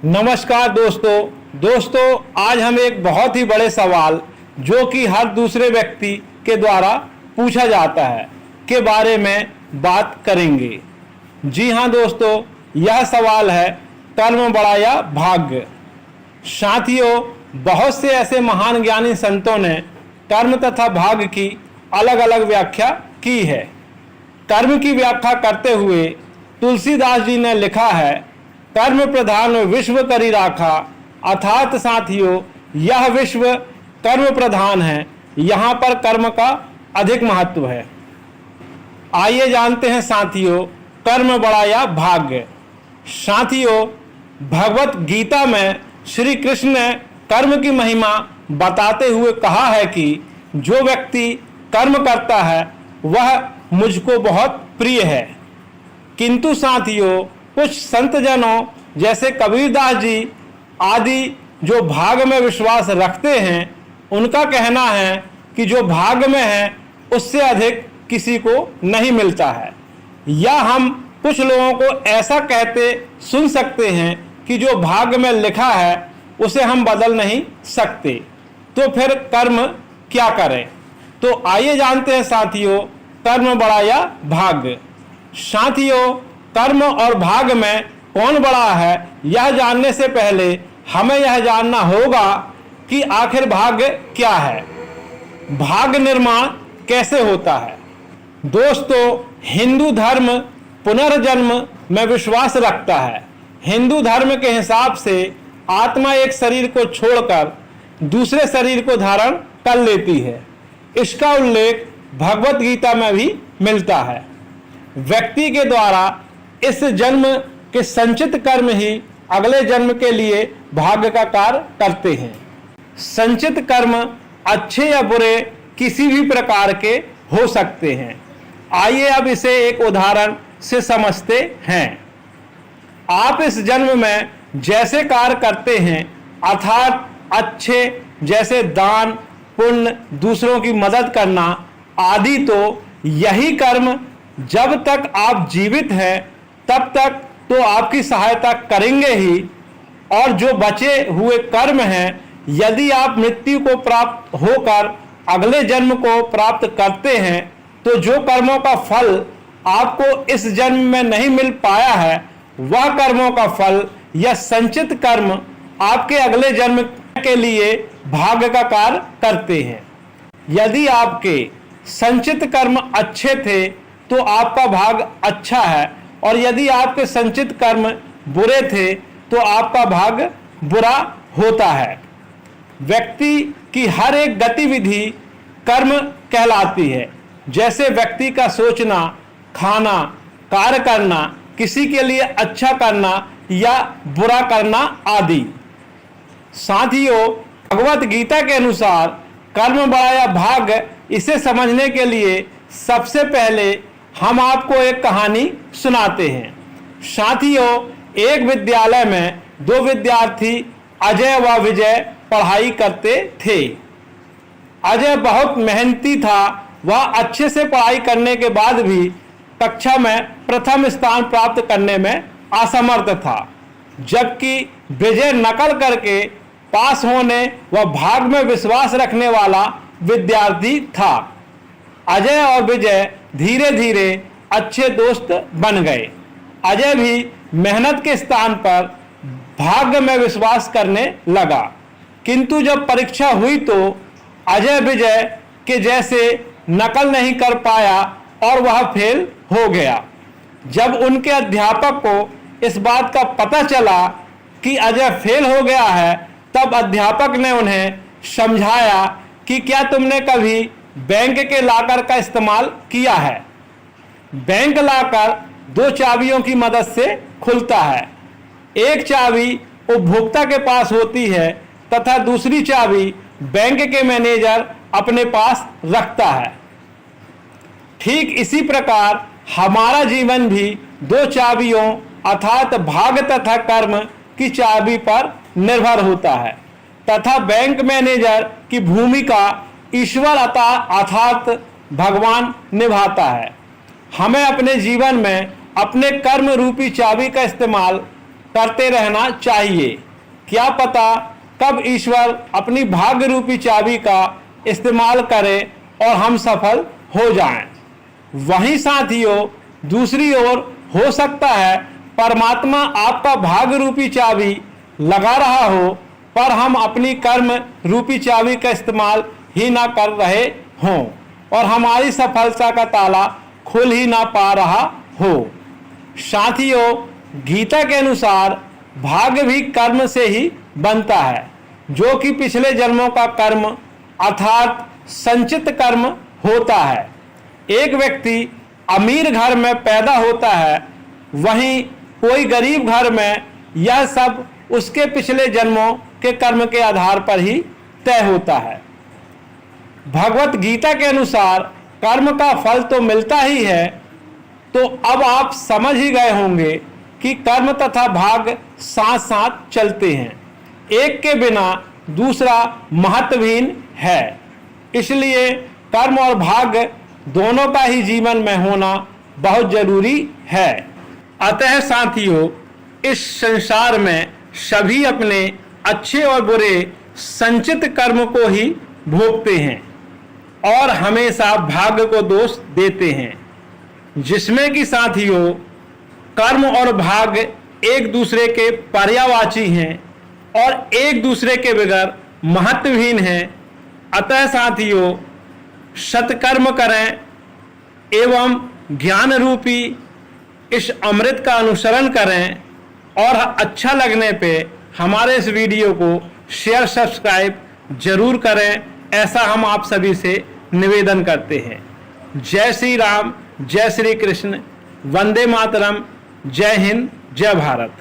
नमस्कार दोस्तों, आज हम एक बहुत ही बड़े सवाल जो कि हर दूसरे व्यक्ति के द्वारा पूछा जाता है के बारे में बात करेंगे। जी हाँ दोस्तों, यह सवाल है कर्म बड़ा या भाग्य। साथियों, बहुत से ऐसे महान ज्ञानी संतों ने कर्म तथा भाग्य की अलग अलग व्याख्या की है। कर्म की व्याख्या करते हुए तुलसीदास जी ने लिखा है, कर्म प्रधान विश्व करी राखा, अर्थात साथियों यह विश्व कर्म प्रधान है। यहाँ पर कर्म का अधिक महत्व है। आइए जानते हैं साथियों, कर्म बड़ा या भाग्य। साथियों, भगवत गीता में श्री कृष्ण ने कर्म की महिमा बताते हुए कहा है कि जो व्यक्ति कर्म करता है वह मुझको बहुत प्रिय है। किंतु साथियों, कुछ संत जनों जैसे कबीरदास जी आदि जो भाग्य में विश्वास रखते हैं, उनका कहना है कि जो भाग्य में है उससे अधिक किसी को नहीं मिलता है। या हम कुछ लोगों को ऐसा कहते सुन सकते हैं कि जो भाग्य में लिखा है उसे हम बदल नहीं सकते, तो फिर कर्म क्या करें। तो आइए जानते हैं साथियों, कर्म बड़ा या भाग्य। साथियों, कर्म और भाग्य में कौन बड़ा है, यह जानने से पहले हमें यह जानना होगा कि आखिर भाग्य क्या है, भाग्य निर्माण कैसे होता है। दोस्तों, हिंदू धर्म पुनर्जन्म में विश्वास रखता है। हिंदू धर्म के हिसाब से आत्मा एक शरीर को छोड़कर दूसरे शरीर को धारण कर लेती है। इसका उल्लेख भगवत गीता में भी मिलता है। व्यक्ति के द्वारा इस जन्म के संचित कर्म ही अगले जन्म के लिए भाग्य का कार्य करते हैं। संचित कर्म अच्छे या बुरे किसी भी प्रकार के हो सकते हैं। आइए अब इसे एक उदाहरण से समझते हैं। आप इस जन्म में जैसे कार्य करते हैं, अर्थात अच्छे जैसे दान पुण्य, दूसरों की मदद करना आदि, तो यही कर्म जब तक आप जीवित हैं तब तक तो आपकी सहायता करेंगे ही। और जो बचे हुए कर्म हैं, यदि आप मृत्यु को प्राप्त होकर अगले जन्म को प्राप्त करते हैं, तो जो कर्मों का फल आपको इस जन्म में नहीं मिल पाया है, वह कर्मों का फल या संचित कर्म आपके अगले जन्म के लिए भाग्य का कार्य करते हैं। यदि आपके संचित कर्म अच्छे थे तो आपका भाग्य अच्छा है, और यदि आपके संचित कर्म बुरे थे तो आपका भाग्य बुरा होता है। व्यक्ति की हर एक गतिविधि कर्म कहलाती है, जैसे व्यक्ति का सोचना, खाना, कार्य करना, किसी के लिए अच्छा करना या बुरा करना आदि। साथियों, भगवत गीता के अनुसार कर्म बड़ा या भाग्य, इसे समझने के लिए सबसे पहले हम आपको एक कहानी सुनाते हैं। साथियों, एक विद्यालय में दो विद्यार्थी अजय व विजय पढ़ाई करते थे। अजय बहुत मेहनती था। वह अच्छे से पढ़ाई करने के बाद भी कक्षा में प्रथम स्थान प्राप्त करने में असमर्थ था, जबकि विजय नकल करके पास होने व भाग्य में विश्वास रखने वाला विद्यार्थी था। अजय और विजय धीरे धीरे अच्छे दोस्त बन गए। अजय भी मेहनत के स्थान पर भाग्य में विश्वास करने लगा, किंतु जब परीक्षा हुई तो अजय विजय के जैसे नकल नहीं कर पाया और वह फेल हो गया। जब उनके अध्यापक को इस बात का पता चला कि अजय फेल हो गया है, तब अध्यापक ने उन्हें समझाया कि क्या तुमने कभी बैंक के लॉकर का इस्तेमाल किया है। बैंक लॉकर दो चाबियों की मदद से खुलता है। एक चाबी उपभोक्ता के पास होती है तथा दूसरी चाबी बैंक के मैनेजर अपने पास रखता है। ठीक इसी प्रकार हमारा जीवन भी दो चाबियों अर्थात भाग्य तथा कर्म की चाबी पर निर्भर होता है, तथा बैंक मैनेजर की भूमिका ईश्वर अर्थात भगवान निभाता है। हमें अपने जीवन में अपने कर्म रूपी चाबी का इस्तेमाल करते रहना चाहिए। क्या पता कब ईश्वर अपनी भाग्य रूपी चाबी का इस्तेमाल करे और हम सफल हो जाएं। वहीं साथियों, दूसरी ओर हो सकता है परमात्मा आपका भाग्य रूपी चाबी लगा रहा हो, पर हम अपनी कर्म रूपी चाबी का इस्तेमाल ही ना कर रहे हों और हमारी सफलता का ताला खुल ही ना पा रहा हो। साथियों, गीता के अनुसार भाग्य भी कर्म से ही बनता है, जो कि पिछले जन्मों का कर्म अर्थात संचित कर्म होता है। एक व्यक्ति अमीर घर में पैदा होता है, वहीं कोई गरीब घर में, यह सब उसके पिछले जन्मों के कर्म के आधार पर ही तय होता है। भगवत गीता के अनुसार कर्म का फल तो मिलता ही है, तो अब आप समझ ही गए होंगे कि कर्म तथा भाग्य साथ साथ चलते हैं, एक के बिना दूसरा महत्वहीन है। इसलिए कर्म और भाग्य दोनों का ही जीवन में होना बहुत जरूरी है। अतः साथियों, इस संसार में सभी अपने अच्छे और बुरे संचित कर्म को ही भोगते हैं और हमेशा भाग्य को दोष देते हैं, जिसमें कि साथियों कर्म और भाग्य एक दूसरे के पर्यायवाची हैं और एक दूसरे के बगैर महत्वहीन हैं। अतः साथियों, सत्कर्म करें एवं ज्ञान रूपी इस अमृत का अनुसरण करें और अच्छा लगने पे हमारे इस वीडियो को शेयर सब्सक्राइब जरूर करें, ऐसा हम आप सभी से निवेदन करते हैं। जय श्री राम, जय श्री कृष्ण, वंदे मातरम, जय हिंद, जय भारत।